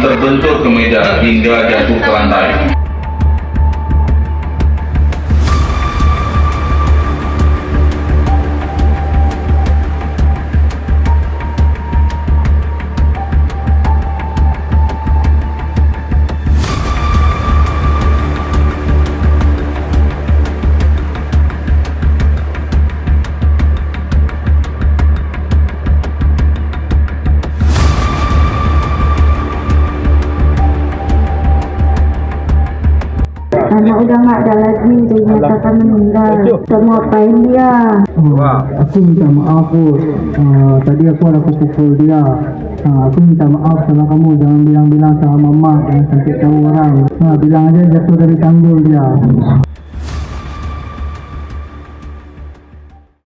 terbentur ke meja hingga jatuh ke lantai. Anak udah nggak ada lagi, dinyatakan meninggal. Semua apain dia? Aku minta maaf, Bu. Tadi aku ada pukul dia. Aku minta maaf sama kamu. Jangan bilang-bilang sama mama. Jangan sampai tahu orang. Bilang aja jatuh dari tanggul dia.